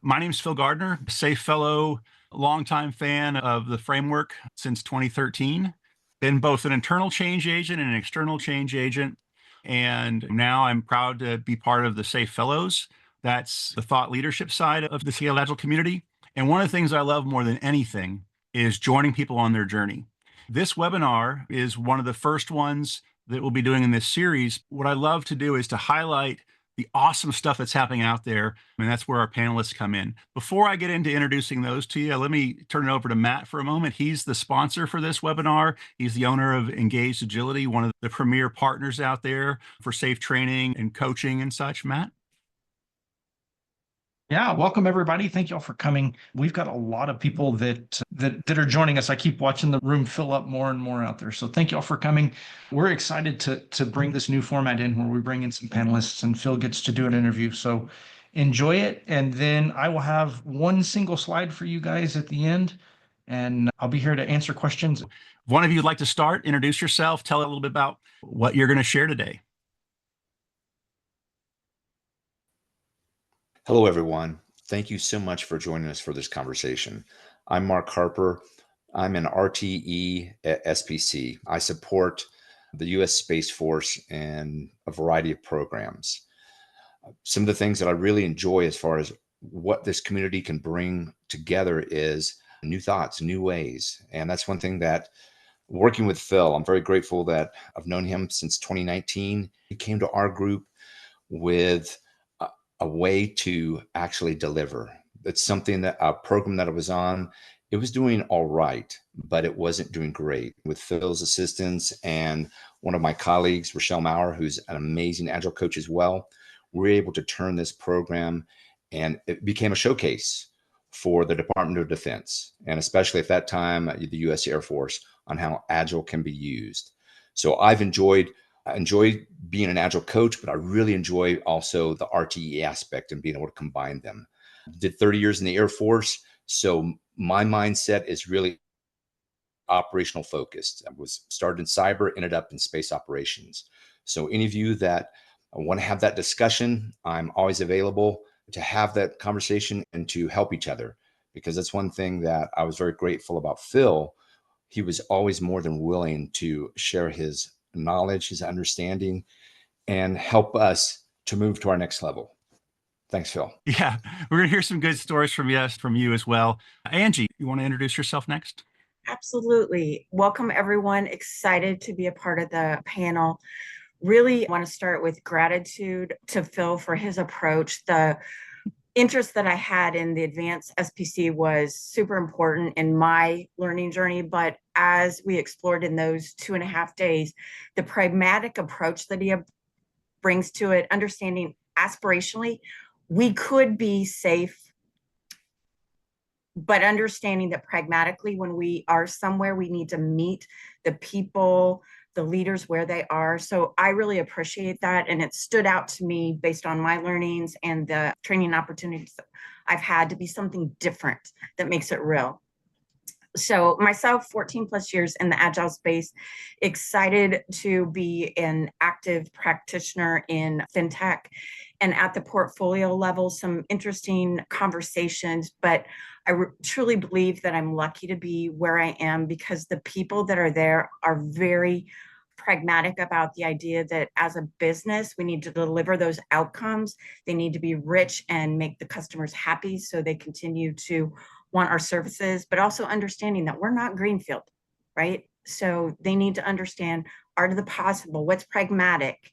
My name is Phil Gardiner, SAFe Fellow, longtime fan of the framework since 2013. Been both an internal change agent and an external change agent. And now I'm proud to be part of the SAFe Fellows. That's the thought leadership side of the Seattle Agile community. And one of the things I love more than anything is joining people on their journey. This webinar is one of the first ones that we'll be doing in this series. What I love to do is to highlight the awesome stuff that's happening out there. And that's where our panelists come in. Before I get into introducing those to you, let me turn it over to Matt for a moment. He's the sponsor for this webinar. He's the owner of Engaged Agility, one of the premier partners out there for safe training and coaching and such. Matt? Yeah, welcome everybody. Thank you all for coming. We've got a lot of people that are joining us. I keep watching the room fill up more and more out there. So thank you all for coming. We're excited to bring this new format in where we bring in some panelists and Phil gets to do an interview. So enjoy it. And then I will have one single slide for you guys at the end, and I'll be here to answer questions. If one of you would like to start, introduce yourself, tell a little bit about what you're going to share today. Hello, everyone. Thank you so much for joining us for this conversation. I'm Mark Harper. I'm an RTE at SPC. I support the U.S. Space Force and a variety of programs. Some of the things that I really enjoy as far as what this community can bring together is new thoughts, new ways. And that's one thing that working with Phil, I'm very grateful that I've known him since 2019. He came to our group with a way to actually deliver. It's something that a program that I was on, it was doing all right, but it wasn't doing great. With Phil's assistance and one of my colleagues, Rochelle Maurer, who's an amazing Agile coach as well, we were able to turn this program and it became a showcase for the Department of Defense, and especially at that time, the US Air Force, on how Agile can be used. So I enjoy being an Agile coach, but I really enjoy also the RTE aspect and being able to combine them. Did 30 years in the Air Force, so my mindset is really operational focused. I was started in cyber, ended up in space operations. So any of you that want to have that discussion, I'm always available to have that conversation and to help each other, because that's one thing that I was very grateful about Phil. He was always more than willing to share his knowledge, his understanding, and help us to move to our next level. Thanks, Phil. Yeah, we're going to hear some good stories from you as well. Angie, you want to introduce yourself next? Absolutely. Welcome, everyone. Excited to be a part of the panel. Really want to start with gratitude to Phil for his approach. The interest that I had in the Advanced SPC was super important in my learning journey, but as we explored in those 2.5 days, the pragmatic approach that he brings to it, understanding aspirationally, we could be safe, but understanding that pragmatically, when we are somewhere, we need to meet the people, the leaders where they are. So I really appreciate that. And it stood out to me based on my learnings and the training opportunities I've had to be something different that makes it real. So myself, 14 plus years in the Agile space, excited to be an active practitioner in FinTech and at the portfolio level, some interesting conversations, but I truly believe that I'm lucky to be where I am because the people that are there are very pragmatic about the idea that as a business, we need to deliver those outcomes. They need to be rich and make the customers happy so they continue to want our services, but also understanding that we're not greenfield, right? So they need to understand art of the possible, what's pragmatic,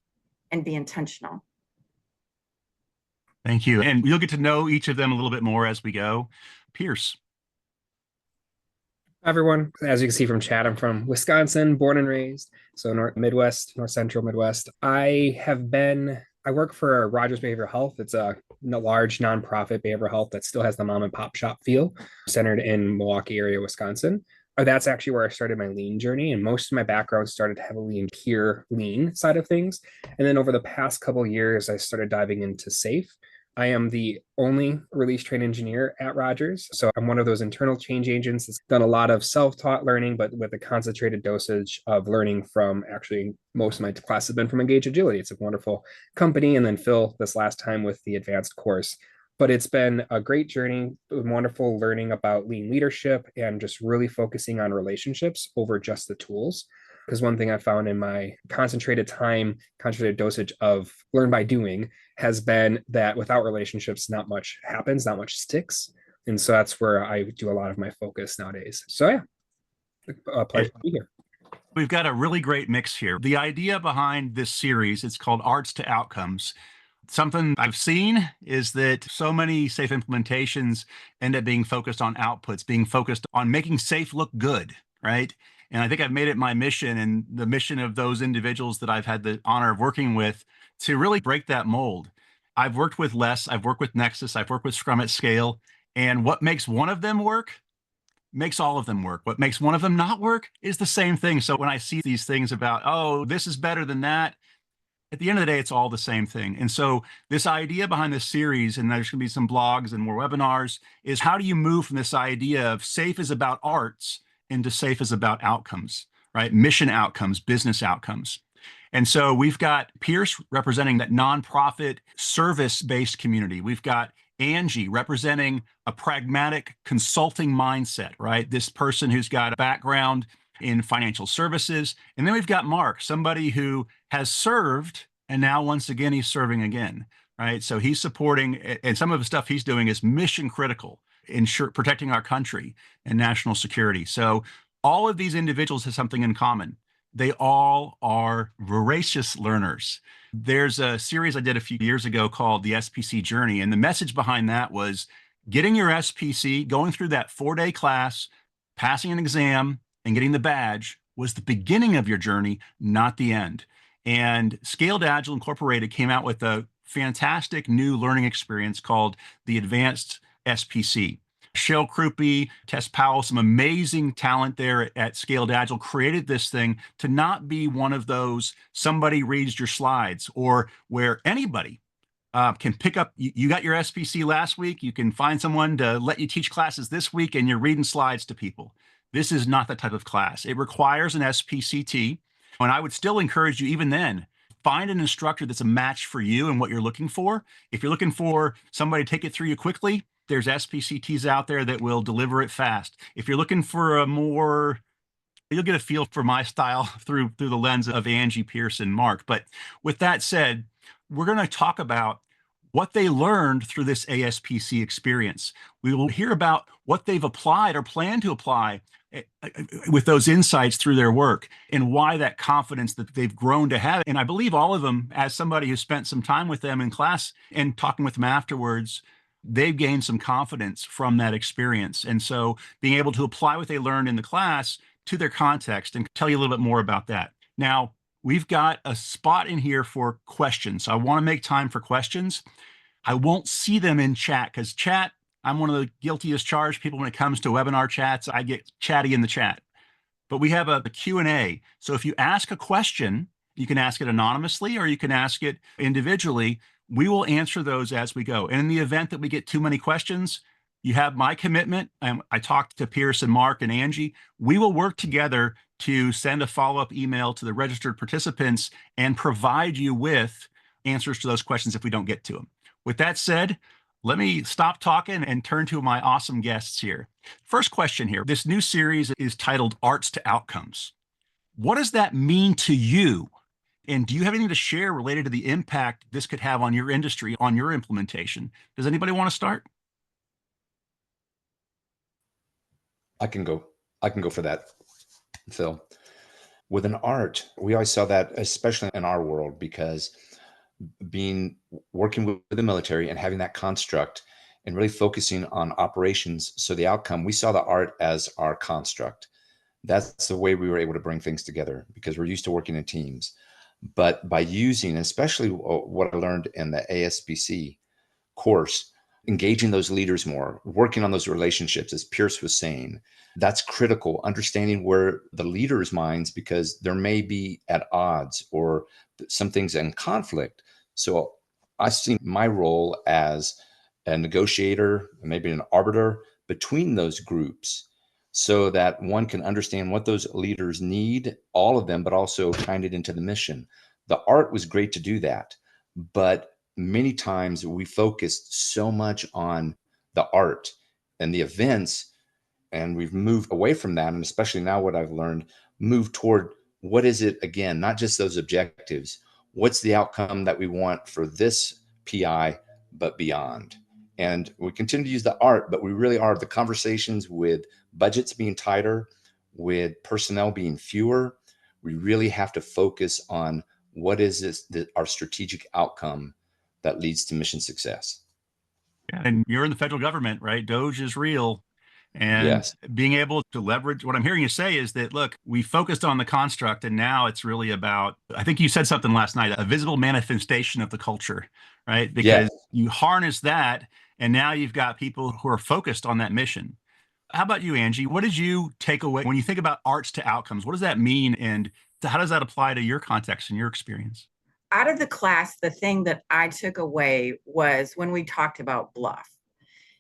and be intentional. Thank you. And you'll get to know each of them a little bit more as we go. Pierce. Hi, everyone. As you can see from chat, I'm from Wisconsin, born and raised. So North Central Midwest. I work for Rogers Behavioral Health. It's a large nonprofit behavioral health that still has the mom and pop shop feel, centered in Milwaukee area, Wisconsin. That's actually where I started my lean journey. And most of my background started heavily in pure lean side of things. And then over the past couple of years, I started diving into SAFe. I am the only release train engineer at Rogers. So I'm one of those internal change agents that's done a lot of self-taught learning, but with a concentrated dosage of learning from actually most of my classes have been from Engaged Agility. It's a wonderful company. And then Phil, this last time with the advanced course. But it's been a great journey, wonderful learning about lean leadership and just really focusing on relationships over just the tools. Because one thing I found in my concentrated time, concentrated dosage of learn by doing has been that without relationships, not much happens, not much sticks. And so that's where I do a lot of my focus nowadays. So yeah, a pleasure to be here. We've got a really great mix here. The idea behind this series, it's called Arts to Outcomes. Something I've seen is that so many SAFe implementations end up being focused on outputs, being focused on making SAFe look good, right? And I think I've made it my mission and the mission of those individuals that I've had the honor of working with to really break that mold. I've worked with Les, I've worked with Nexus, I've worked with Scrum at Scale, and what makes one of them work makes all of them work. What makes one of them not work is the same thing. So when I see these things about, oh, this is better than that, at the end of the day, it's all the same thing. And so this idea behind this series, and there's going to be some blogs and more webinars, is how do you move from this idea of SAFe is about arts into SAFe is about outcomes, right? Mission outcomes, business outcomes. And so we've got Pierce representing that nonprofit service-based community. We've got Angie representing a pragmatic consulting mindset, right? This person who's got a background in financial services. And then we've got Mark, somebody who has served and now once again he's serving again, right? So he's supporting, and some of the stuff he's doing is mission critical, protecting our country and national security. So all of these individuals have something in common. They all are voracious learners. There's a series I did a few years ago called the SPC Journey, and the message behind that was getting your SPC, going through that 4-day class, passing an exam, and getting the badge was the beginning of your journey, not the end. And Scaled Agile Incorporated came out with a fantastic new learning experience called the Advanced SPC. Shell Krupe, Tess Powell, some amazing talent there at Scaled Agile created this thing to not be one of those somebody reads your slides or where anybody can pick up. You got your SPC last week. You can find someone to let you teach classes this week and you're reading slides to people. This is not that type of class. It requires an SPCT. And I would still encourage you, even then, find an instructor that's a match for you and what you're looking for. If you're looking for somebody to take it through you quickly, there's SPCTs out there that will deliver it fast. If you're looking for a more, you'll get a feel for my style through the lens of Angie, Pierce, and Mark. But with that said, we're going to talk about what they learned through this ASPC experience. We will hear about what they've applied or plan to apply with those insights through their work and why that confidence that they've grown to have. And I believe all of them, as somebody who spent some time with them in class and talking with them afterwards, they've gained some confidence from that experience. And so being able to apply what they learned in the class to their context and tell you a little bit more about that. Now, we've got a spot in here for questions. So I want to make time for questions. I won't see them in chat because chat, I'm one of the guilty as charged people when it comes to webinar chats. I get chatty in the chat. But we have a Q&A. So if you ask a question, you can ask it anonymously or you can ask it individually. We will answer those as we go. And in the event that we get too many questions, you have my commitment. I talked to Pierce and Mark and Angie. We will work together to send a follow-up email to the registered participants and provide you with answers to those questions if we don't get to them. With that said, let me stop talking and turn to my awesome guests here. First question here. This new series is titled Arts to Outcomes. What does that mean to you? And do you have anything to share related to the impact this could have on your industry, on your implementation? Does anybody want to start? I can go for that, Phil. With an art, we always saw that, especially in our world, because working with the military and having that construct and really focusing on operations. So the outcome, we saw the art as our construct. That's the way we were able to bring things together because we're used to working in teams. But by using, especially what I learned in the ASPC course, engaging those leaders more, working on those relationships, as Pierce was saying, that's critical. Understanding where the leaders' minds, because there may be at odds or some things in conflict. So I see my role as a negotiator, maybe an arbiter between those groups so that one can understand what those leaders need, all of them, but also kind it into the mission. The art was great to do that, but many times we focus so much on the art and the events, and we've moved away from that. And especially now, what I've learned, move toward what is it again, not just those objectives. What's the outcome that we want for this PI, but beyond? And we continue to use the art, but we really are the conversations with budgets being tighter, with personnel being fewer. We really have to focus on what is this, our strategic outcome that leads to mission success. And you're in the federal government, right? Doge is real. And Yes. being able to leverage what I'm hearing you say is that, look, we focused on the construct and now it's really about, I think you said something last night, a visible manifestation of the culture, right? Because Yes. you harness that and now you've got people who are focused on that mission. How about you, Angie? What did you take away when you think about arts to outcomes? What does that mean? And how does that apply to your context and your experience? Out of the class, the thing that I took away was when we talked about bluff.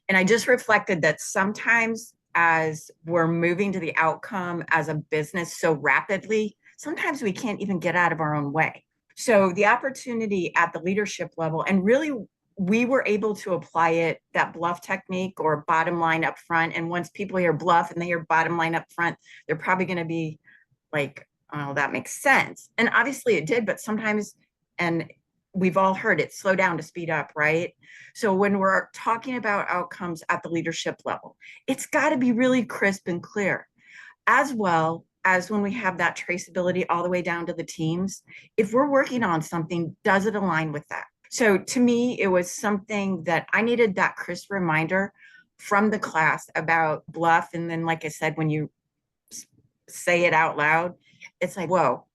And I just reflected that sometimes as we're moving to the outcome as a business so rapidly, sometimes we can't even get out of our own way. So the opportunity at the leadership level, and really we were able to apply it, that bluff technique or bottom line up front. And once people hear bluff and they hear bottom line up front, they're probably going to be like, oh, that makes sense. And obviously it did, but sometimes, and we've all heard it, slow down to speed up, right? So when we're talking about outcomes at the leadership level, it's got to be really crisp and clear, as well as when we have that traceability all the way down to the teams. If we're working on something, does it align with that? So to me, it was something that I needed, that crisp reminder from the class about bluff. And then, like I said, when you say it out loud, it's like, whoa,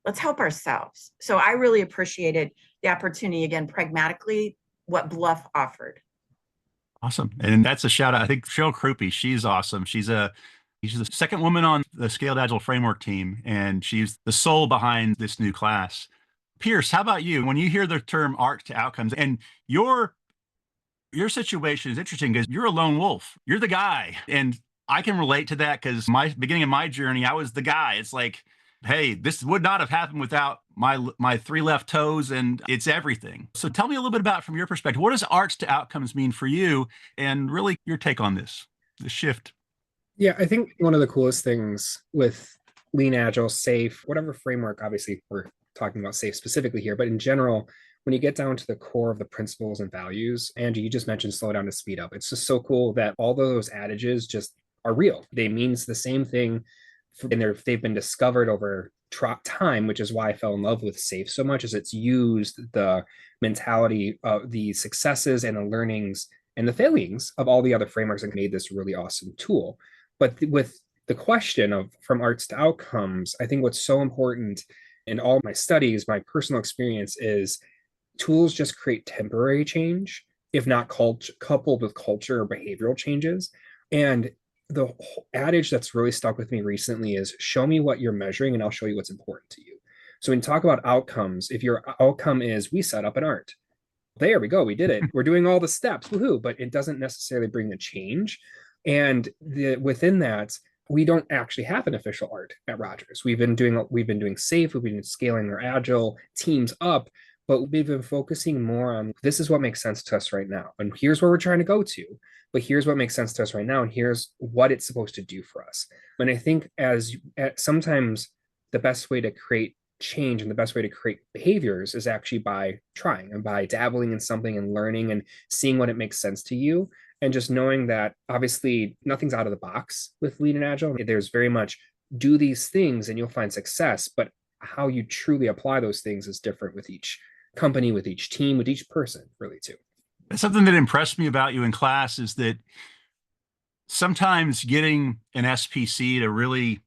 let's help ourselves. So I really appreciated the opportunity, again, pragmatically, what bluff offered. Awesome. And that's a shout out. I think Cheryl Krupe, she's awesome. She's the second woman on the Scaled Agile Framework team, and she's the soul behind this new class. Pierce, how about you? When you hear the term art to outcomes, and your situation is interesting because you're a lone wolf. You're the guy. And I can relate to that because my beginning of my journey, I was the guy. It's like, hey, this would not have happened without my three left toes, and it's everything. So tell me a little bit about, from your perspective, what does arts to outcomes mean for you, and really your take on this shift? Yeah, I think one of the coolest things with Lean Agile, SAFe, whatever framework, obviously we're talking about SAFe specifically here, but in general, when you get down to the core of the principles and values, Angie, you just mentioned slow down to speed up. It's just so cool that all those adages just are real. They means the same thing, and they've been discovered over time, which is why I fell in love with SAFe so much, is it's used the mentality of the successes and the learnings and the failings of all the other frameworks and made this really awesome tool. But with the question of from arts to outcomes, I think what's so important in all my studies, my personal experience, is tools just create temporary change, if not coupled with culture or behavioral changes. And the adage that's really stuck with me recently is show me what you're measuring and I'll show you what's important to you. So when you talk about outcomes, if your outcome is we set up an art, there we go, we did it. We're doing all the steps, woohoo, but it doesn't necessarily bring the change. And within that, we don't actually have an official art at Rogers. We've been doing SAFe, we've been scaling our agile teams up, but we've been focusing more on this is what makes sense to us right now. And here's where we're trying to go to, but here's what makes sense to us right now. And here's what it's supposed to do for us. And I think sometimes the best way to create change and the best way to create behaviors is actually by trying and by dabbling in something and learning and seeing what it makes sense to you. And just knowing that obviously nothing's out of the box with Lean and Agile. There's very much do these things and you'll find success, but how you truly apply those things is different with each company, with each team, with each person, really, too. Something that impressed me about you in class is that sometimes getting an SPC to really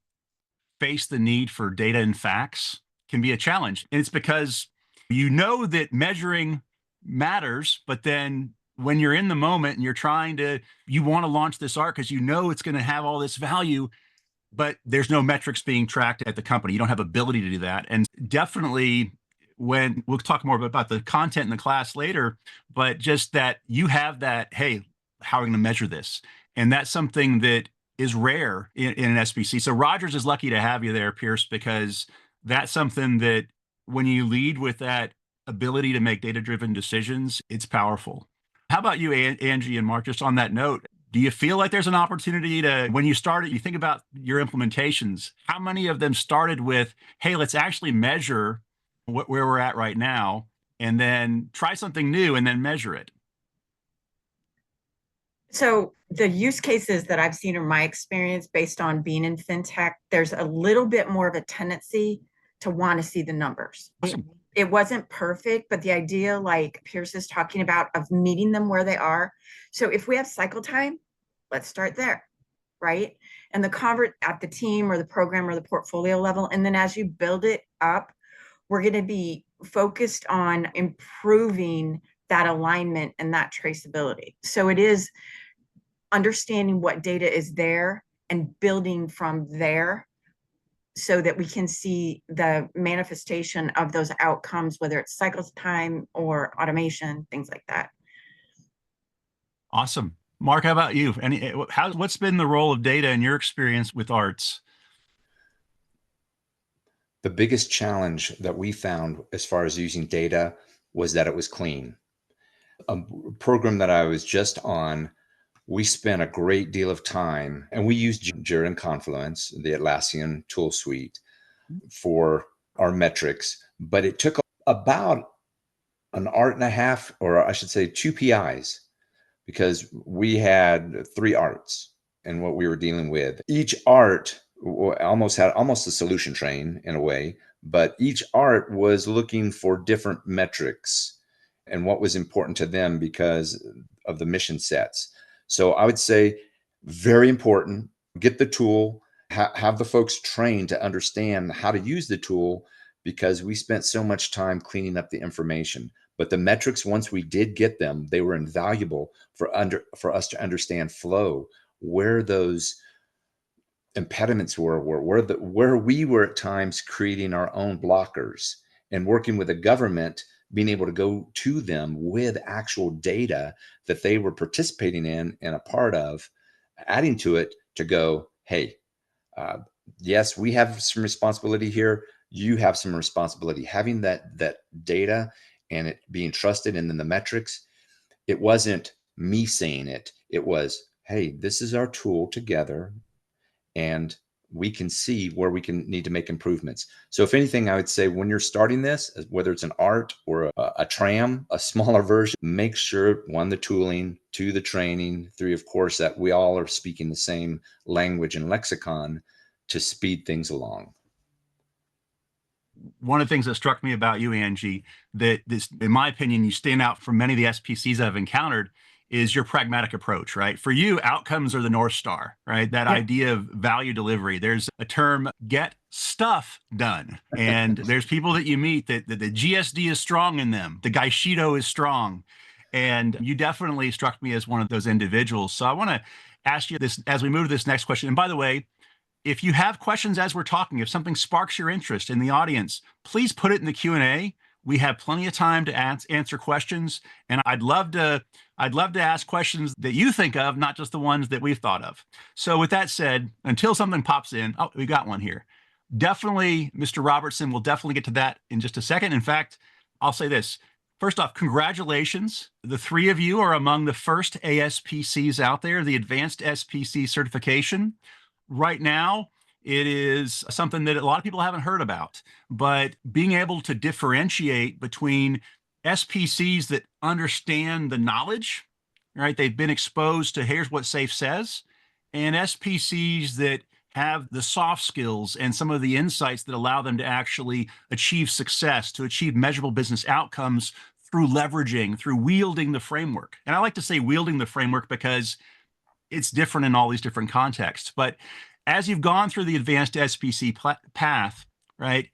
face the need for data and facts can be a challenge. And it's because you know that measuring matters, but then when you're in the moment and you want to launch this art because you know it's going to have all this value, but there's no metrics being tracked at the company. You don't have ability to do that. And definitely when we'll talk more about the content in the class later, but just that you have that, hey, how are we going to measure this? And that's something that is rare in an SPC. So Rogers is lucky to have you there, Pierce, because that's something that when you lead with that ability to make data-driven decisions, it's powerful. How about you, Angie and Mark, just on that note? Do you feel like there's an opportunity to, when you started, you think about your implementations, how many of them started with, hey, let's actually measure where we're at right now, and then try something new and then measure it? So the use cases that I've seen in my experience based on being in fintech, there's a little bit more of a tendency to want to see the numbers. Awesome. It wasn't perfect, but the idea, like Pierce is talking about, of meeting them where they are. So if we have cycle time, let's start there, right? And the convert at the team or the program or the portfolio level. And then as you build it up, we're going to be focused on improving that alignment and that traceability. So it is understanding what data is there and building from there so that we can see the manifestation of those outcomes, whether it's cycle time or automation, things like that. Awesome. Mark, how about you? What's been the role of data in your experience with arts? The biggest challenge that we found as far as using data was that it was clean. A program that I was just on, we spent a great deal of time, and we used Jira and Confluence, the Atlassian tool suite, for our metrics, but it took about an art and a half, or I should say 2 PIs, because we had 3 arts and what we were dealing with. Each art almost had a solution train in a way, but each art was looking for different metrics and what was important to them because of the mission sets. So I would say very important, get the tool, have the folks trained to understand how to use the tool, because we spent so much time cleaning up the information. But the metrics, once we did get them, they were invaluable for us to understand flow, where those impediments were where we were at times creating our own blockers, and working with the government, being able to go to them with actual data that they were participating in and a part of, adding to it to go, hey, yes, we have some responsibility here. You have some responsibility. Having that data and it being trusted, and then the metrics, it wasn't me saying it. It was, hey, this is our tool together, and we can see where we need to make improvements. So if anything, I would say when you're starting this, whether it's an art or a tram, a smaller version, make sure, 1, the tooling, 2, the training, 3, of course, that we all are speaking the same language and lexicon to speed things along. One of the things that struck me about you, Angie, that this, in my opinion, you stand out from many of the SPCs I've encountered, is your pragmatic approach, right? For you, outcomes are the North Star, right? That idea of value delivery. There's a term, get stuff done. And there's people that you meet that the GSD is strong in them. The Gaishido is strong. And you definitely struck me as one of those individuals. So I want to ask you this as we move to this next question. And by the way, if you have questions as we're talking, if something sparks your interest in the audience, please put it in the Q&A. We have plenty of time to answer questions, and I'd love to ask questions that you think of, not just the ones that we've thought of. So with that said, until something pops in, oh, we got one here. Definitely, Mr. Robertson, we'll definitely get to that in just a second. In fact, I'll say this. First off, congratulations. The 3 of you are among the first ASPCs out there, the Advanced SPC certification. Right now, it is something that a lot of people haven't heard about, but being able to differentiate between SPCs that understand the knowledge, right? They've been exposed to here's what SAFe says, and SPCs that have the soft skills and some of the insights that allow them to actually achieve success, to achieve measurable business outcomes through leveraging, through wielding the framework. And I like to say wielding the framework because it's different in all these different contexts. But as you've gone through the advanced SPC path, right,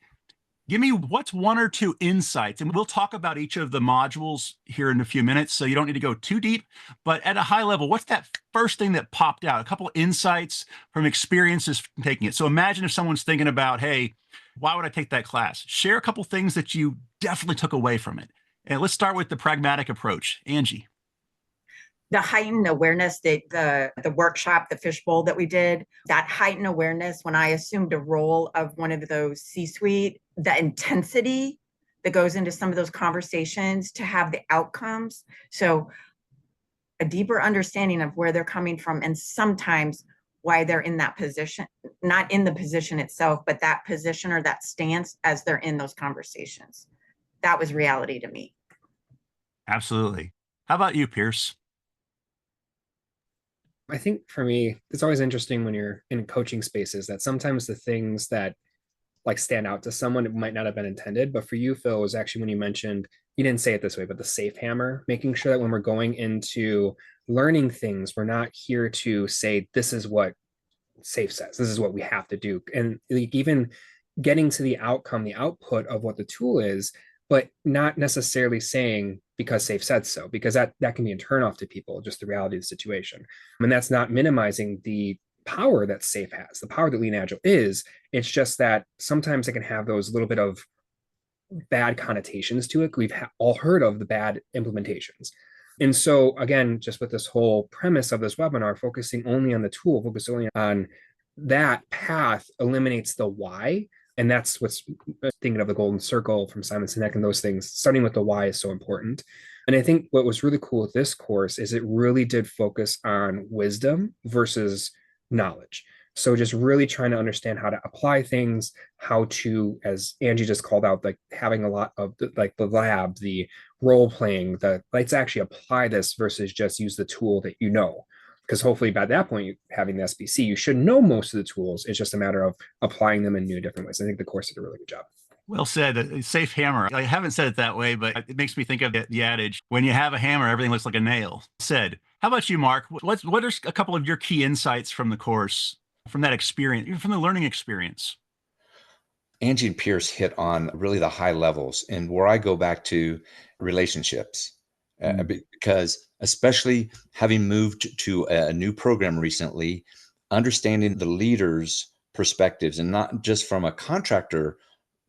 give me what's 1 or 2 insights, and we'll talk about each of the modules here in a few minutes, so you don't need to go too deep, but at a high level, what's that first thing that popped out? A couple of insights from experiences from taking it. So imagine if someone's thinking about, hey, why would I take that class? Share a couple things that you definitely took away from it. And let's start with the pragmatic approach. Angie. The heightened awareness that the workshop, the fishbowl that we did, that heightened awareness when I assumed a role of one of those C-suite, the intensity that goes into some of those conversations to have the outcomes. So a deeper understanding of where they're coming from, and sometimes why they're in that position, not in the position itself, but that position or that stance as they're in those conversations. That was reality to me. Absolutely. How about you, Pierce? I think for me, it's always interesting when you're in coaching spaces that sometimes the things that like stand out to someone, it might not have been intended. But for you, Phil, was actually when you mentioned, you didn't say it this way, but the SAFe hammer, making sure that when we're going into learning things, we're not here to say, this is what SAFe says, this is what we have to do. And like, even getting to the outcome, the output of what the tool is, but not necessarily saying because SAFe said so, because that can be a turnoff to people, just the reality of the situation. And that's not minimizing the power that SAFe has, the power that Lean Agile is. It's just that sometimes it can have those little bit of bad connotations to it. We've all heard of the bad implementations. And so again, just with this whole premise of this webinar, focusing only on the tool, focusing only on that path eliminates the why. And that's what's thinking of the golden circle from Simon Sinek and those things. Starting with the why is so important. And I think what was really cool with this course is it really did focus on wisdom versus knowledge. So just really trying to understand how to apply things, how to, as Angie just called out, like having a lot of like the lab, the role playing, let's actually apply this versus just use the tool that you know. Because hopefully by that point, having the SPC, you should know most of the tools. It's just a matter of applying them in new different ways. I think the course did a really good job. Well said. SAFe hammer. I haven't said it that way, but it makes me think of the adage, when you have a hammer, everything looks like a nail. Said. How about you, Mark? What are a couple of your key insights from the course, from that experience, even from the learning experience? Angie and Pierce hit on really the high levels, and where I go back to relationships, because especially having moved to a new program recently, understanding the leaders' perspectives, and not just from a contractor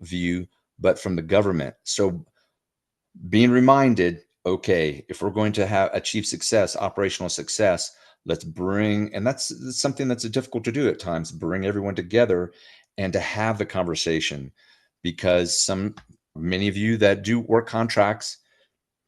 view, but from the government. So being reminded, okay, if we're going to achieve success, operational success, let's bring, and that's something that's difficult to do at times, bring everyone together and to have the conversation, because many of you that do work contracts,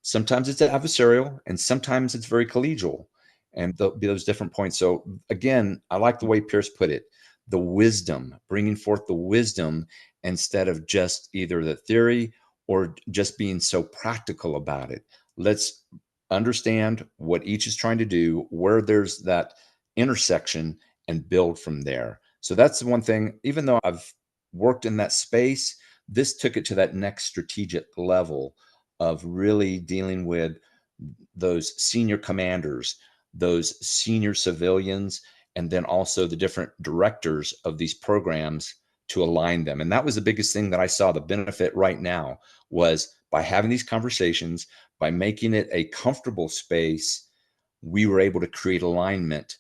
sometimes it's adversarial and sometimes it's very collegial, and there'll be those different points. So again, I like the way Pierce put it, the wisdom, bringing forth the wisdom instead of just either the theory or just being so practical about it. Let's understand what each is trying to do, where there's that intersection, and build from there. So that's the one thing, even though I've worked in that space, this took it to that next strategic level of really dealing with those senior commanders, those senior civilians, and then also the different directors of these programs to align them. And that was the biggest thing that I saw the benefit right now, was by having these conversations, by making it a comfortable space, we were able to create alignment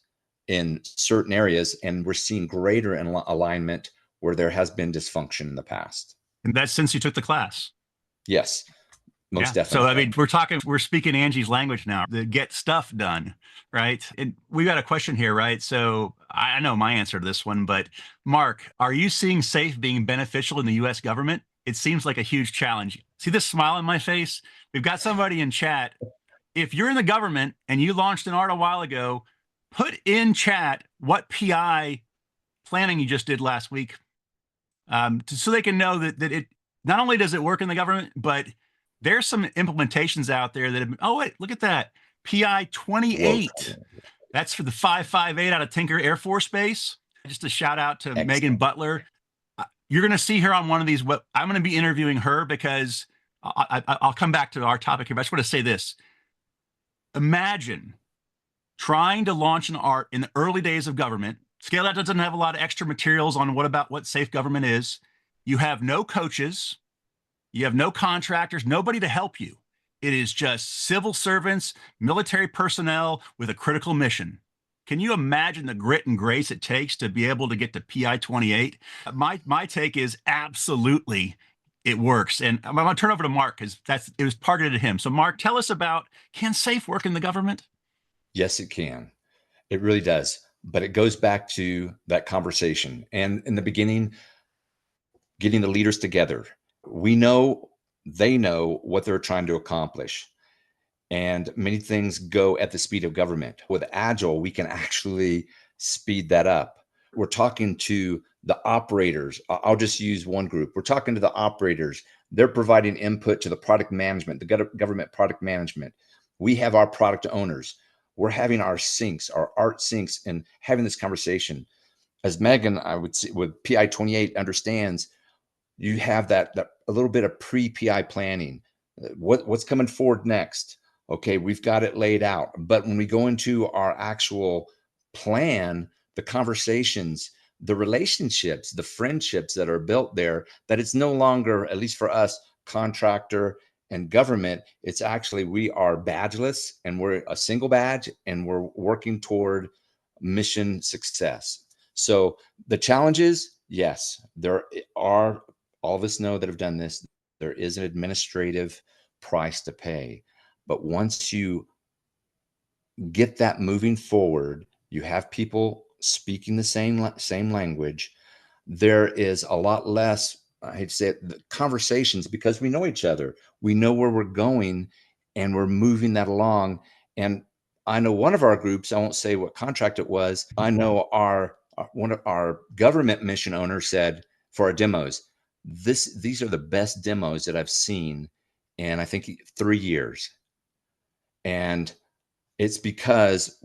in certain areas, and we're seeing greater alignment where there has been dysfunction in the past. And that's since you took the class. Yes, most definitely. So, I mean, we're speaking Angie's language now, the get stuff done, right? And we got a question here, right? So I know my answer to this one, but Mark, are you seeing SAFe being beneficial in the US government? It seems like a huge challenge. See this smile on my face? We've got somebody in chat. If you're in the government and you launched an art a while ago, put in chat what PI planning you just did last week, so they can know that it not only does it work in the government, but there's some implementations out there that have been, oh, wait, look at that. PI 28. That's for the 558 out of Tinker Air Force Base. Just a shout out to Excellent. Megan Butler. You're going to see her on one of these. I'm going to be interviewing her because I'll come back to our topic here, but I just want to say this. Imagine trying to launch an art in the early days of government. Scale Out doesn't have a lot of extra materials on what safe government is. You have no coaches. You have no contractors, nobody to help you. It is just civil servants, military personnel with a critical mission. Can you imagine the grit and grace it takes to be able to get to PI 28? My take is absolutely it works. And I'm going to turn over to Mark because it was targeted at him. So Mark, tell us about, can SAFe work in the government? Yes, it can. It really does. But it goes back to that conversation. And in the beginning, getting the leaders together. We know they know what they're trying to accomplish. And many things go at the speed of government. With Agile, we can actually speed that up. We're talking to the operators. I'll just use one group. We're talking to the operators. They're providing input to the product management, the government product management. We have our product owners. We're having our syncs, our art syncs, and having this conversation. As Megan, I would say, with PI 28 understands, you have that a little bit of pre-PI planning. What's coming forward next? Okay, we've got it laid out. But when we go into our actual plan, the conversations, the relationships, the friendships that are built there, that it's no longer, at least for us, contractor and government, it's actually, we are badgeless and we're a single badge and we're working toward mission success. So the challenges, yes, there are, all of us know that have done this, there is an administrative price to pay. But once you get that moving forward, you have people speaking the same language, there is a lot less, I hate to say it, conversations, because we know each other. We know where we're going and we're moving that along. And I know one of our groups, I won't say what contract it was, I know one of our government mission owners said for our demos, these are the best demos that I've seen in, I think, 3 years. And it's because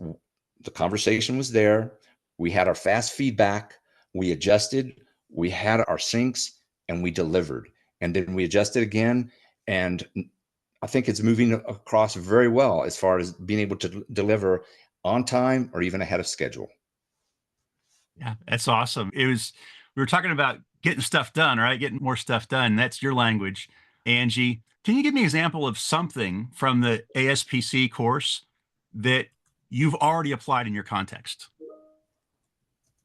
the conversation was there. We had our fast feedback. We adjusted. We had our syncs and we delivered. And then we adjusted again. And I think it's moving across very well as far as being able to deliver on time or even ahead of schedule. Yeah, that's awesome. We were talking about getting stuff done, right? Getting more stuff done. That's your language. Angie, can you give me an example of something from the ASPC course that you've already applied in your context?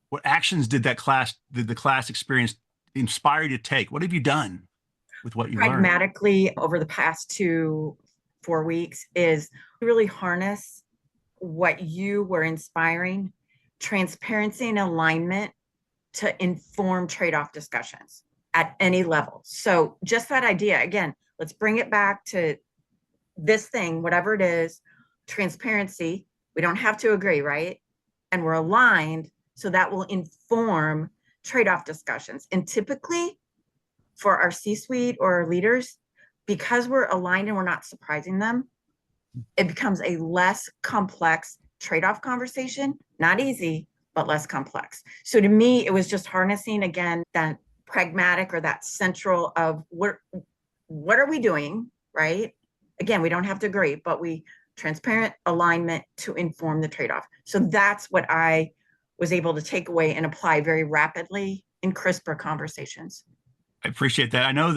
What actions did the class experience inspire you to take? What have you done with what you learned? Pragmatically, over the past 4 weeks, is really harness what you were inspiring, transparency and alignment to inform trade-off discussions at any level. So just that idea, again, let's bring it back to this thing, whatever it is, transparency. We don't have to agree, right? And we're aligned, so that will inform trade-off discussions. And typically for our C-suite or our leaders, because we're aligned and we're not surprising them, it becomes a less complex trade-off conversation. Not easy, but less complex. So to me, it was just harnessing, again, that pragmatic or that central of what are we doing, right? Again, we don't have to agree, but transparent alignment to inform the trade-off. So that's what I was able to take away and apply very rapidly in crisper conversations. I appreciate that. I know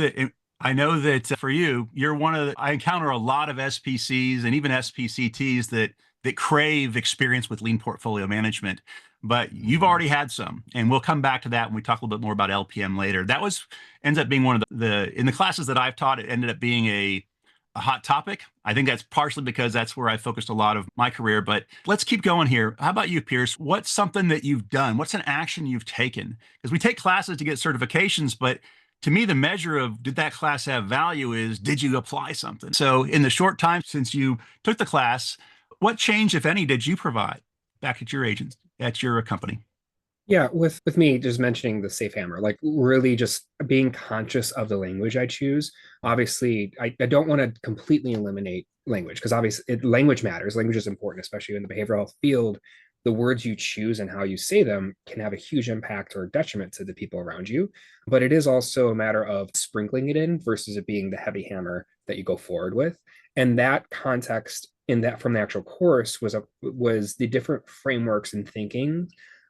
that for you, you're I encounter a lot of SPCs and even SPCTs that crave experience with lean portfolio management, but you've already had some, and we'll come back to that when we talk a little bit more about LPM later. That ends up being one of in the classes that I've taught, it ended up being a hot topic. I think that's partially because that's where I focused a lot of my career, but let's keep going here. How about you, Pierce? What's something that you've done? What's an action you've taken? Because we take classes to get certifications, but to me, the measure of did that class have value is, did you apply something? So in the short time since you took the class, what change, if any, did you provide back at your company? Yeah, with me just mentioning the safe hammer, like really just being conscious of the language I choose. Obviously, I don't want to completely eliminate language, because obviously language matters. Language is important, especially in the behavioral health field. The words you choose and how you say them can have a huge impact or detriment to the people around you. But it is also a matter of sprinkling it in versus it being the heavy hammer that you go forward with. And that context in that from the actual course was the different frameworks and thinking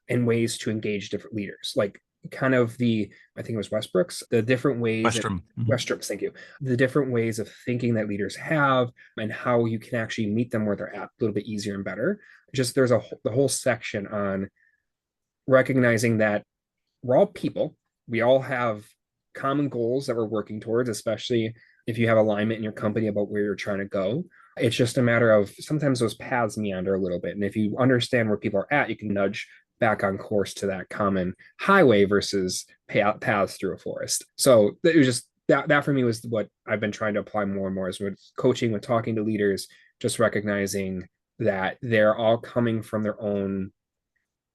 and ways to engage different leaders, like kind of I think it was Westbrook's, the different ways, Westrom's, thank you, the different ways of thinking that leaders have and how you can actually meet them where they're at a little bit easier and better. Just there's the whole section on recognizing that we're all people. We all have common goals that we're working towards, especially if you have alignment in your company about where you're trying to go. It's just a matter of sometimes those paths meander a little bit. And if you understand where people are at, you can nudge back on course to that common highway versus paths through a forest. So it was just that for me was what I've been trying to apply more and more, is with coaching, with talking to leaders, just recognizing that they're all coming from their own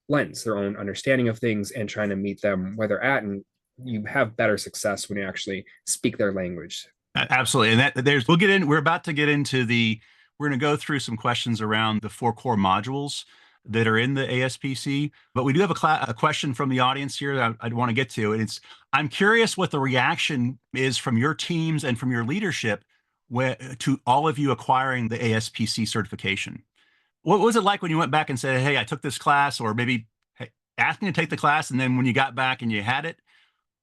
lens, their own understanding of things, and trying to meet them where they're at. And you have better success when you actually speak their language. Absolutely. And we're about to get into we're going to go through some questions around the 4 core modules that are in the ASPC, but we do have a question from the audience here that I'd want to get to. And I'm curious what the reaction is from your teams and from your leadership to all of you acquiring the ASPC certification. What was it like when you went back and said, hey, I took this class, or maybe hey, asking to take the class, and then when you got back and you had it,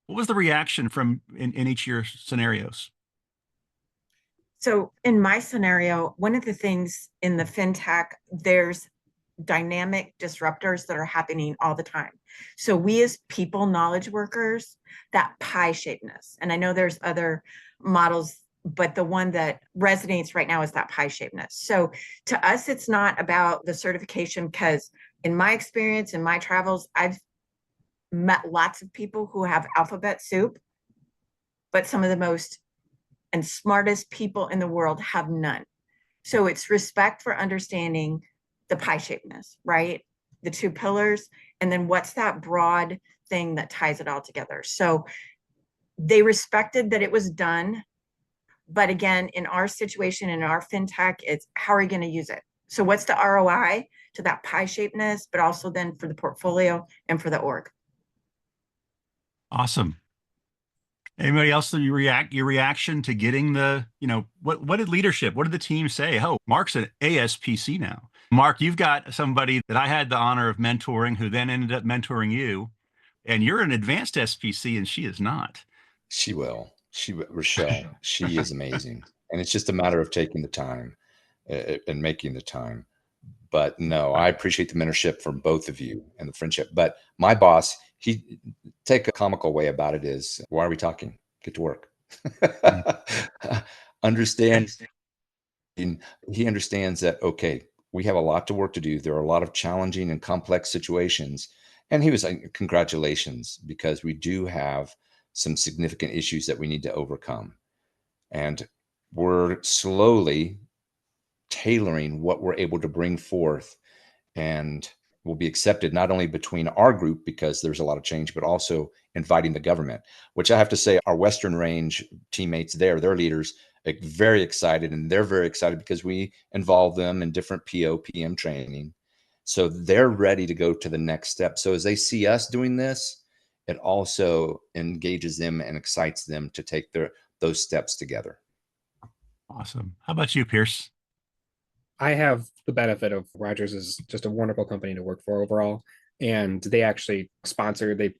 what was the reaction from in each of your scenarios? So in my scenario, one of the things in the fintech, there's dynamic disruptors that are happening all the time. So we as people knowledge workers, that pie-shapedness, and I know there's other models, but the one that resonates right now is that pie-shapedness. So to us, it's not about the certification, because in my experience, in my travels, I've met lots of people who have alphabet soup, but some of the most and smartest people in the world have none. So it's respect for understanding the pie-shapedness, right? The 2 pillars, and then what's that broad thing that ties it all together. So they respected that it was done. But again, in our situation, in our fintech, it's how are you going to use it? So what's the ROI to that pie-shapedness, but also then for the portfolio and for the org? Awesome. Anybody else, your reaction to getting what did leadership, what did the team say? Oh, Mark's an ASPC now. Mark, you've got somebody that I had the honor of mentoring who then ended up mentoring you, and you're an advanced SPC and she is not. Rochelle, she is amazing. And it's just a matter of taking the time and making the time. But no, I appreciate the mentorship from both of you and the friendship. But my boss, he take a comical way about it is, why are we talking? Get to work. He understands that, okay, we have a lot of work to do. There are a lot of challenging and complex situations. And he was like, congratulations, because we do have some significant issues that we need to overcome. And we're slowly tailoring what we're able to bring forth, and will be accepted not only between our group, because there's a lot of change, but also inviting the government, which I have to say our Western Range teammates there, their leaders, are very excited, and they're very excited because we involve them in different PM training. So they're ready to go to the next step. So as they see us doing this, it also engages them and excites them to take those steps together. Awesome. How about you, Pierce? I have the benefit of Rogers is just a wonderful company to work for overall. And they actually sponsored,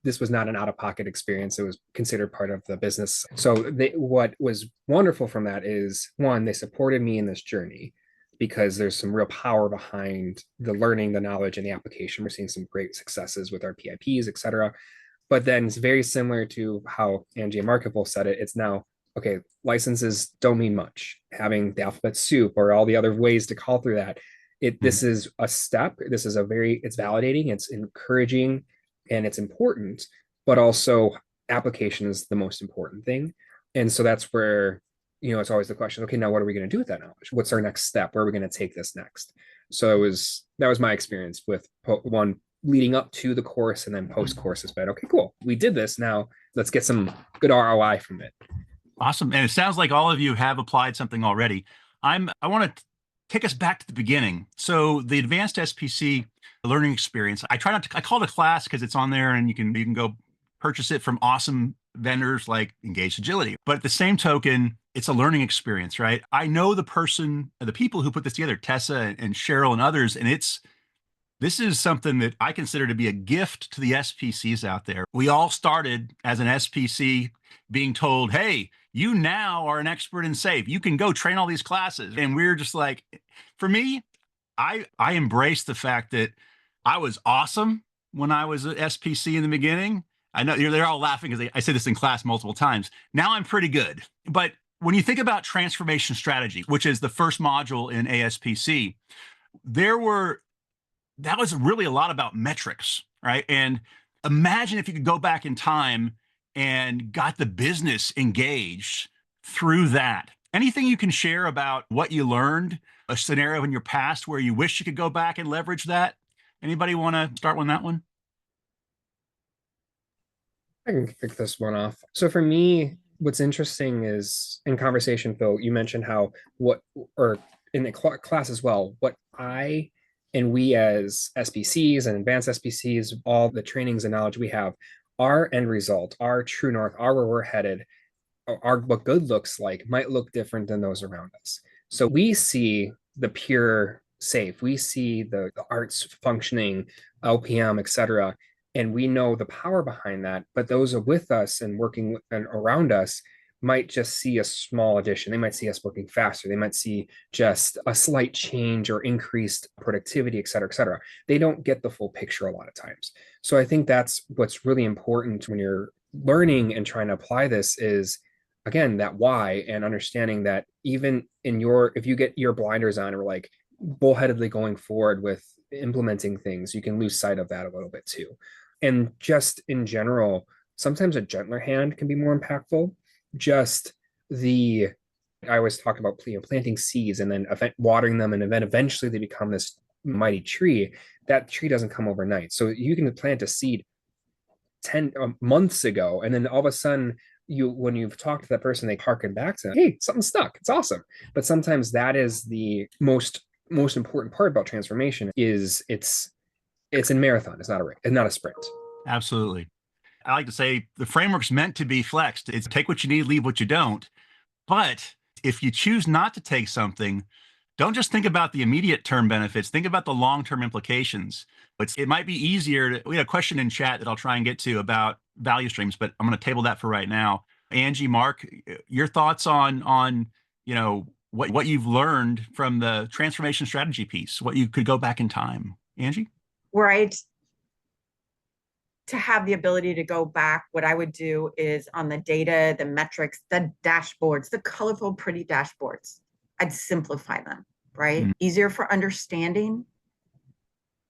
this was not an out-of-pocket experience. It was considered part of the business. So what was wonderful from that is, one, they supported me in this journey because there's some real power behind the learning, the knowledge, and the application. We're seeing some great successes with our PIPs, et cetera. But then it's very similar to how Angie and Mark have both said it. It's now, okay, licenses don't mean much. Having the alphabet soup or all the other ways to call through that, this is a step. This is it's validating, it's encouraging, and it's important, but also application is the most important thing. And so that's where, it's always the question, okay, now what are we going to do with that knowledge? What's our next step? Where are we going to take this next? So that was my experience with one leading up to the course, and then post course has been, okay, cool. We did this. Now let's get some good ROI from it. Awesome. And it sounds like all of you have applied something already. I want to take us back to the beginning. So the Advanced SPC learning experience, I call it a class because it's on there and you can go purchase it from awesome vendors like Engaged Agility. But at the same token, it's a learning experience, right? I know the people who put this together, Tessa and Cheryl and others, and this is something that I consider to be a gift to the SPCs out there. We all started as an SPC being told, hey, you now are an expert in SAFe. You can go train all these classes. And we're just like, for me, I embrace the fact that I was awesome when I was an SPC in the beginning. I know they're all laughing because I said this in class multiple times. Now I'm pretty good. But when you think about transformation strategy, which is the first module in ASPC, that was really a lot about metrics, right? And imagine if you could go back in time and got the business engaged through that. Anything you can share about what you learned, a scenario in your past where you wish you could go back and leverage that? Anybody want to start on that one? I can kick this one off. So for me, what's interesting is in conversation, Phil, you mentioned how or in the class as well, what I and we as SPCs and advanced SPCs, all the trainings and knowledge we have, our end result, our true north, our where we're headed, our what good looks like might look different than those around us. So we see the pure SAFe, we see the arts functioning, LPM, etc., and we know the power behind that. But those are with us and working and around us might just see a small addition. They might see us working faster. They might see just a slight change or increased productivity, et cetera, et cetera. They don't get the full picture a lot of times. So I think that's what's really important when you're learning and trying to apply this is, again, that why, and understanding that even in if you get your blinders on or like bullheadedly going forward with implementing things, you can lose sight of that a little bit too. And just in general, sometimes a gentler hand can be more impactful. Just I always talk about planting seeds and then watering them, and then eventually they become this mighty tree. That tree doesn't come overnight. So you can plant a seed 10 months ago, and then all of a sudden, when you've talked to that person, they harken back to, hey, something stuck. It's awesome. But sometimes that is the most important part about transformation is it's a marathon. It's not a sprint. Absolutely. I like to say the framework's meant to be flexed. It's take what you need, leave what you don't. But if you choose not to take something, don't just think about the immediate term benefits. Think about the long-term implications. It might be easier we had a question in chat that I'll try and get to about value streams, but I'm going to table that for right now. Angie, Mark, your thoughts on what you've learned from the transformation strategy piece, what you could go back in time. Angie? Right. To have the ability to go back, what I would do is on the data, the metrics, the dashboards, the colorful, pretty dashboards, I'd simplify them, right? Mm-hmm. Easier for understanding,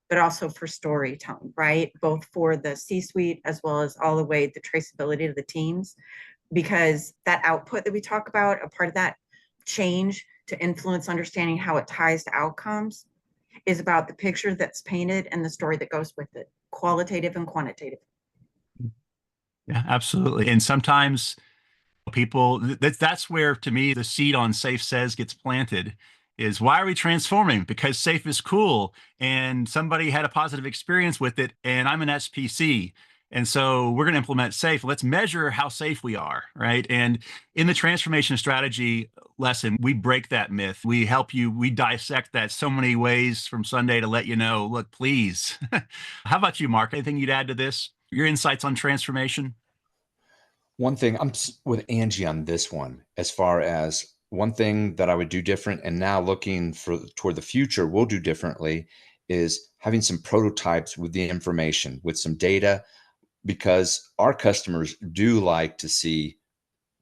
but also for storytelling, right? Both for the C-suite as well as all the way the traceability of the teams, because that output that we talk about, a part of that change to influence understanding how it ties to outcomes is about the picture that's painted and the story that goes with it, qualitative and quantitative. Yeah, absolutely. And sometimes people, that's where, to me, the seed on SAFe Says gets planted is, why are we transforming? Because SAFe is cool and somebody had a positive experience with it and I'm an SPC. And so we're going to implement SAFe. Let's measure how safe we are, right? And in the transformation strategy lesson, we break that myth. We help you, we dissect that so many ways from Sunday to let you know, look, please. How about you, Mark? Anything you'd add to this? Your insights on transformation? One thing, I'm with Angie on this one, as far as one thing that I would do different, and now looking toward the future, we'll do differently, is having some prototypes with the information, with some data, because our customers do like to see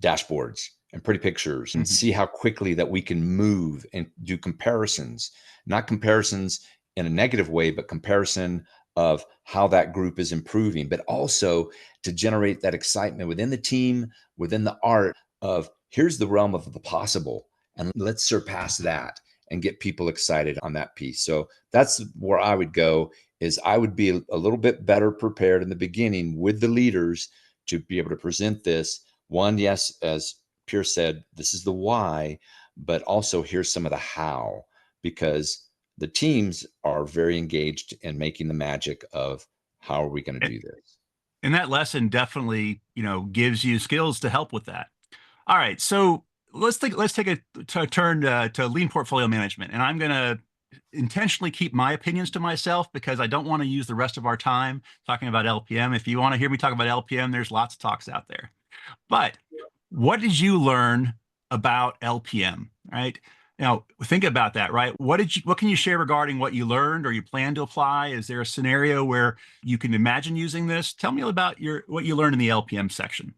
dashboards and pretty pictures and see how quickly that we can move and do comparisons, not comparisons in a negative way, but comparison of how that group is improving, but also to generate that excitement within the team, within the art of, here's the realm of the possible, and let's surpass that and get people excited on that piece. So that's where I would go, is I would be a little bit better prepared in the beginning with the leaders to be able to present this. One, yes, as Pierce said, this is the why, but also here's some of the how, because the teams are very engaged in making the magic of how are we going to do this. And that lesson definitely, gives you skills to help with that. All right, so let's take a turn to lean portfolio management, and I'm going to intentionally keep my opinions to myself because I don't want to use the rest of our time talking about LPM. If you want to hear me talk about LPM, there's lots of talks out there. But what did you learn about LPM, right? Now, think about that, right? What can you share regarding what you learned or you plan to apply? Is there a scenario where you can imagine using this? Tell me about what you learned in the LPM section.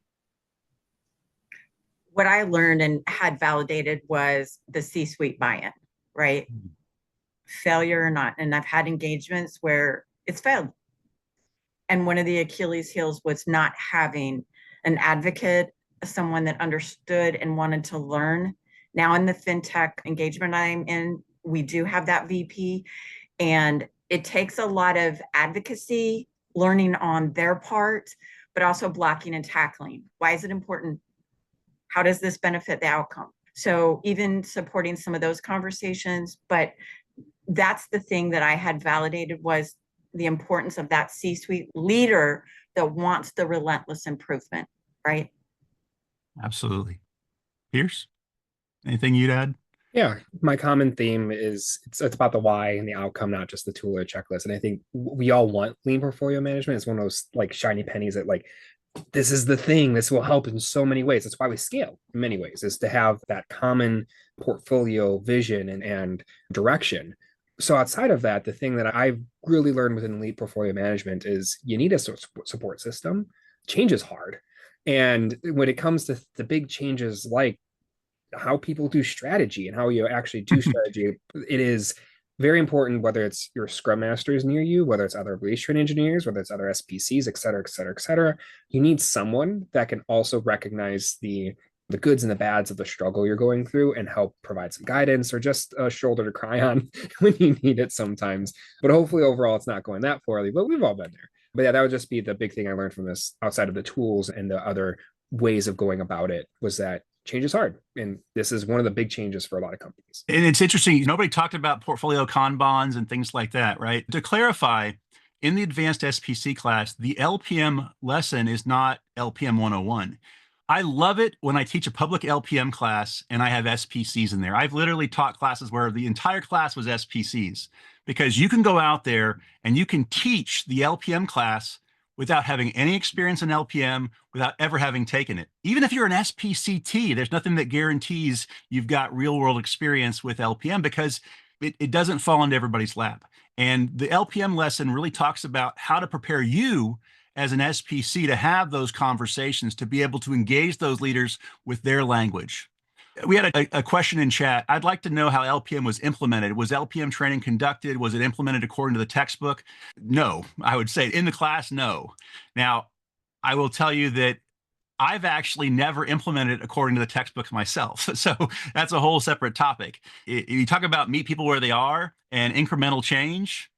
What I learned and had validated was the C-suite buy-in, right? Mm-hmm. Failure or not. And I've had engagements where it's failed. And one of the Achilles heels was not having an advocate, someone that understood and wanted to learn. Now in the fintech engagement I'm in, we do have that VP, and it takes a lot of advocacy, learning on their part, but also blocking and tackling. Why is it important? How does this benefit the outcome? So even supporting some of those conversations, but that's the thing that I had validated was the importance of that C-suite leader that wants the relentless improvement, right? Absolutely. Pierce, anything you'd add? Yeah, my common theme is it's about the why and the outcome, not just the tool or checklist. And I think we all want lean portfolio management. It's one of those like shiny pennies that like this is the thing. This will help in so many ways. That's why we scale in many ways, is to have that common portfolio vision and direction. So outside of that, the thing that I've really learned within elite portfolio management is you need a support system. Change is hard. And when it comes to the big changes like how people do strategy and how you actually do strategy, it is very important, whether it's your scrum masters near you, whether it's other release train engineers, whether it's other SPCs, et cetera, et cetera, et cetera. You need someone that can also recognize the goods and the bads of the struggle you're going through and help provide some guidance or just a shoulder to cry on when you need it sometimes. But hopefully overall it's not going that poorly, but we've all been there. But yeah, that would just be the big thing I learned from this outside of the tools and the other ways of going about it, was that change is hard. And this is one of the big changes for a lot of companies. And it's interesting. Nobody talked about portfolio Kanbans and things like that, right? To clarify, in the advanced SPC class, the LPM lesson is not LPM 101. I love it when I teach a public LPM class and I have SPCs in there. I've literally taught classes where the entire class was SPCs, because you can go out there and you can teach the LPM class without having any experience in LPM, without ever having taken it. Even if you're an SPCT, there's nothing that guarantees you've got real world experience with LPM, because it doesn't fall into everybody's lap. And the LPM lesson really talks about how to prepare you as an SPC to have those conversations, to be able to engage those leaders with their language. We had a question in chat. I'd like to know how LPM was implemented. Was LPM training conducted? Was it implemented according to the textbook? No, I would say in the class, no. Now, I will tell you that I've actually never implemented according to the textbook myself. So that's a whole separate topic. You talk about meet people where they are and incremental change.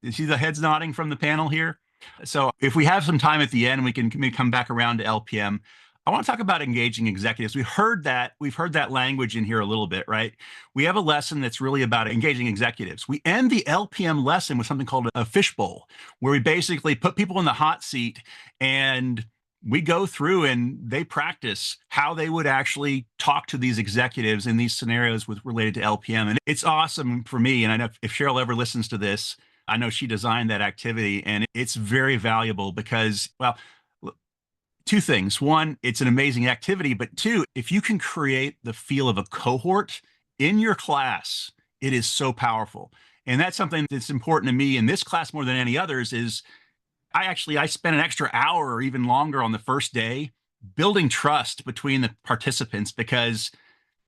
You see the heads nodding from the panel here? So if we have some time at the end, we can come back around to LPM. I want to talk about engaging executives. We've heard that language in here a little bit, right? We have a lesson that's really about engaging executives. We end the LPM lesson with something called a fishbowl, where we basically put people in the hot seat and we go through and they practice how they would actually talk to these executives in these scenarios related to LPM. And it's awesome for me. And I know if Cheryl ever listens to this, I know she designed that activity, and it's very valuable because, well, two things. One, it's an amazing activity, but two, if you can create the feel of a cohort in your class, it is so powerful. And that's something that's important to me in this class more than any others. Is I spent an extra hour or even longer on the first day building trust between the participants, because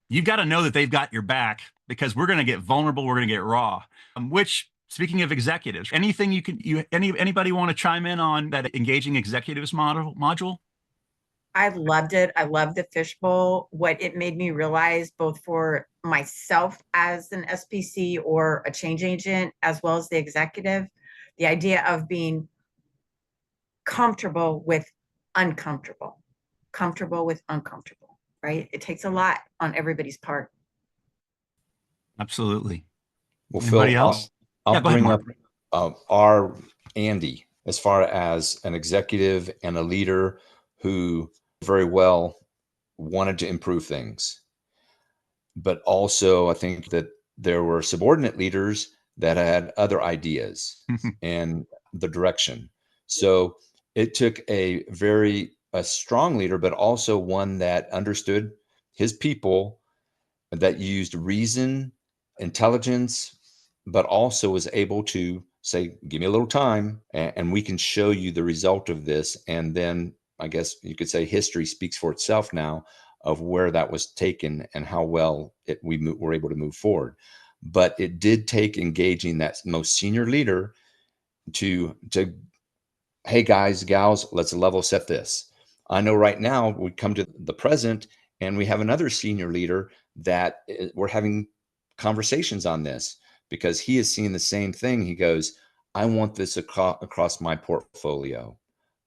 you've got to know that they've got your back, because we're going to get vulnerable, we're going to get raw. Which, speaking of executives, anything anybody want to chime in on that engaging executives module? I loved it. I love the fishbowl. What it made me realize, both for myself as an SPC or a change agent, as well as the executive, the idea of being comfortable with uncomfortable, comfortable with uncomfortable, right? It takes a lot on everybody's part. Absolutely. Well, Anybody Phil, else? I'll bring ahead, up our Andy, as far as an executive and a leader who very well wanted to improve things. But also, I think that there were subordinate leaders that had other ideas and the direction. So it took a strong leader, but also one that understood his people, that used reason, intelligence, but also was able to say, give me a little time and we can show you the result of this. And then I guess you could say history speaks for itself now of where that was taken and how well we were able to move forward. But it did take engaging that most senior leader to hey guys, gals, let's level set this. I know right now we come to the present and we have another senior leader that we're having conversations on this because he is seeing the same thing. He goes, I want this across my portfolio.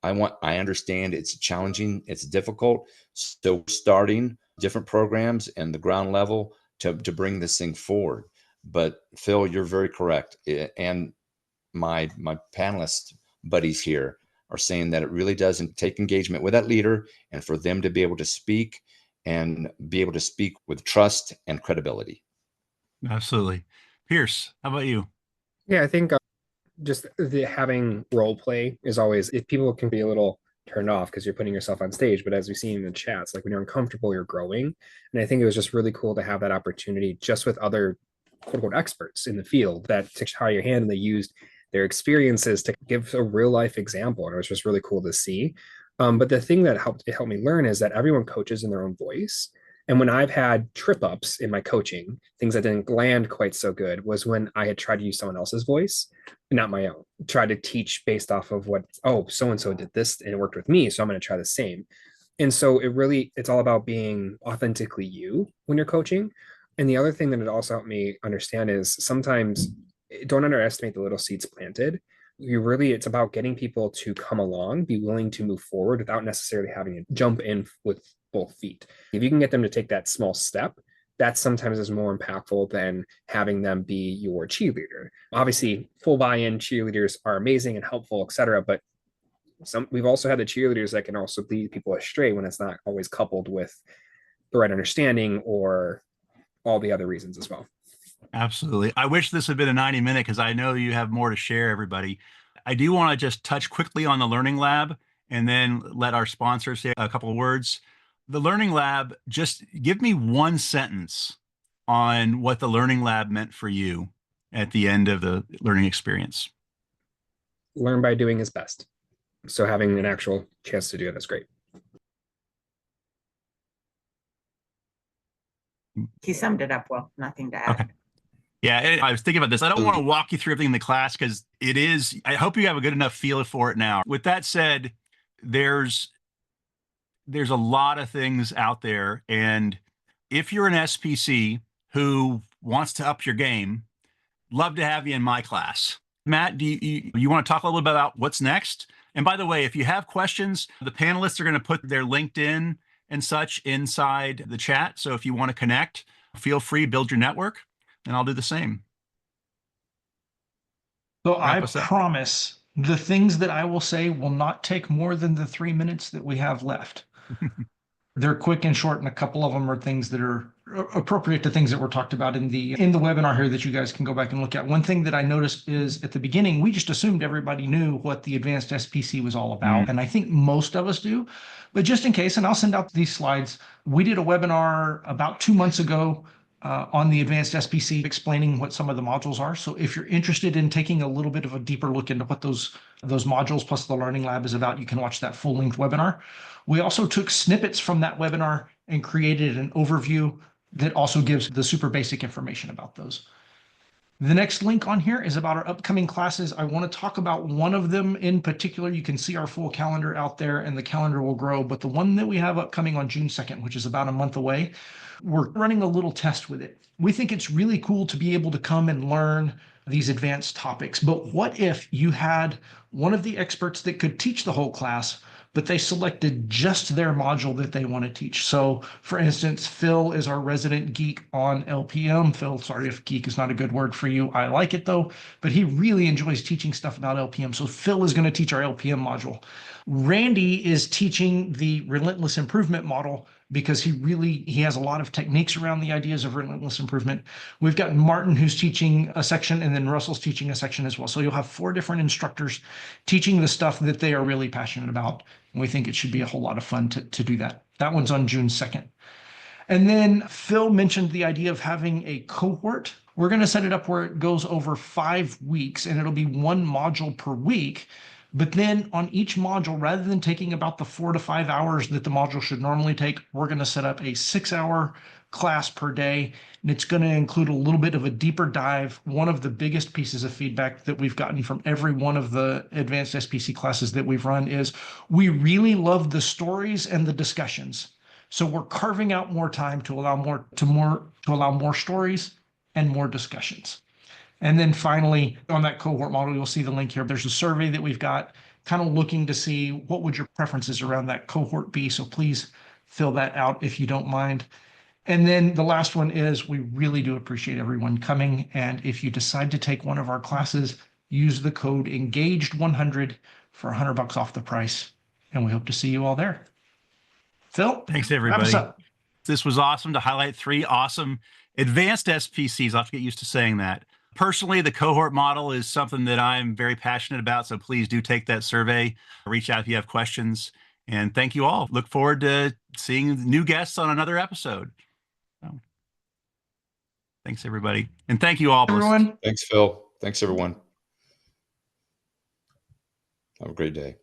I understand it's challenging, it's difficult. So we're starting different programs and the ground level to bring this thing forward. But Phil, you're very correct. And my panelist buddies here are saying that it really does take engagement with that leader and for them to be able to speak and be able to speak with trust and credibility. Absolutely. Pierce, how about you? Yeah, I think just having role play is always, if people can be a little turned off because you're putting yourself on stage, but as we've seen in the chats, like when you're uncomfortable, you're growing. And I think it was just really cool to have that opportunity just with other quote unquote experts in the field that took out your hand and they used their experiences to give a real life example. And it was just really cool to see. But the thing that helped me learn is that everyone coaches in their own voice. And when I've had trip ups in my coaching, things that didn't land quite so good was when I had tried to use someone else's voice, not my own. Try to teach based off of what, oh, so and so did this and it worked with me, so I'm going to try the same. And so it's all about being authentically you when you're coaching. And the other thing that it also helped me understand is sometimes don't underestimate the little seeds planted. It's about getting people to come along, be willing to move forward without necessarily having to jump in with both feet. If you can get them to take that small step, that sometimes is more impactful than having them be your cheerleader. Obviously, full buy-in cheerleaders are amazing and helpful, etc. But we've also had the cheerleaders that can also lead people astray when it's not always coupled with the right understanding or all the other reasons as well. Absolutely. I wish this had been a 90-minute because I know you have more to share, everybody. I do want to just touch quickly on the Learning Lab and then let our sponsor say a couple of words. The Learning Lab, just give me one sentence on what the Learning Lab meant for you at the end of the learning experience. Learn by doing is best. So having an actual chance to do it is great. He summed it up well. Nothing to add. Okay. Yeah, I was thinking about this. I don't want to walk you through everything in the class because I hope you have a good enough feel for it now. With that said, there's a lot of things out there. And if you're an SPC who wants to up your game, love to have you in my class. Matt, do you want to talk a little bit about what's next? And by the way, if you have questions, the panelists are going to put their LinkedIn and such inside the chat. So if you want to connect, feel free, build your network, and I'll do the same. So I promise the things that I will say will not take more than the 3 minutes that we have left. They're quick and short, and a couple of them are things that are appropriate to things that were talked about in the webinar here that you guys can go back and look at. One thing that I noticed is at the beginning, we just assumed everybody knew what the Advanced SPC was all about. And I think most of us do, but just in case, and I'll send out these slides. We did a webinar about 2 months ago on the Advanced SPC explaining what some of the modules are. So if you're interested in taking a little bit of a deeper look into what those modules plus the Learning Lab is about, you can watch that full-length webinar. We also took snippets from that webinar and created an overview that also gives the super basic information about those. The next link on here is about our upcoming classes. I want to talk about one of them in particular. You can see our full calendar out there and the calendar will grow, but the one that we have upcoming on June 2nd, which is about a month away, we're running a little test with it. We think it's really cool to be able to come and learn these advanced topics, but what if you had one of the experts that could teach the whole class, but they selected just their module that they want to teach. So for instance, Phil is our resident geek on LPM. Phil, sorry if geek is not a good word for you. I like it though, but he really enjoys teaching stuff about LPM. So Phil is going to teach our LPM module. Randy is teaching the relentless improvement model because he has a lot of techniques around the ideas of relentless improvement. We've got Martin who's teaching a section, and then Russell's teaching a section as well. So you'll have 4 different instructors teaching the stuff that they are really passionate about. And we think it should be a whole lot of fun to do that. That one's on June 2nd. And then Phil mentioned the idea of having a cohort. We're going to set it up where it goes over 5 weeks, and it'll be 1 module per week. But then on each module, rather than taking about the 4 to 5 hours that the module should normally take, we're going to set up a 6-hour class per day. And it's going to include a little bit of a deeper dive. One of the biggest pieces of feedback that we've gotten from every one of the advanced SPC classes that we've run is we really love the stories and the discussions. So we're carving out more time to allow more stories and more discussions. And then finally, on that cohort model, you'll see the link here. There's a survey that we've got kind of looking to see what would your preferences around that cohort be. So please fill that out if you don't mind. And then the last one is we really do appreciate everyone coming. And if you decide to take one of our classes, use the code ENGAGED100 for $100 off the price. And we hope to see you all there. Phil, Thanks, wrap us everybody. up. This was awesome to highlight 3 awesome advanced SPCs. I'll have to get used to saying that. Personally, the cohort model is something that I'm very passionate about, so please do take that survey. Reach out if you have questions. And thank you all. Look forward to seeing new guests on another episode. So, thanks, everybody. And thank you all. Everyone. Thanks, Phil. Thanks, everyone. Have a great day.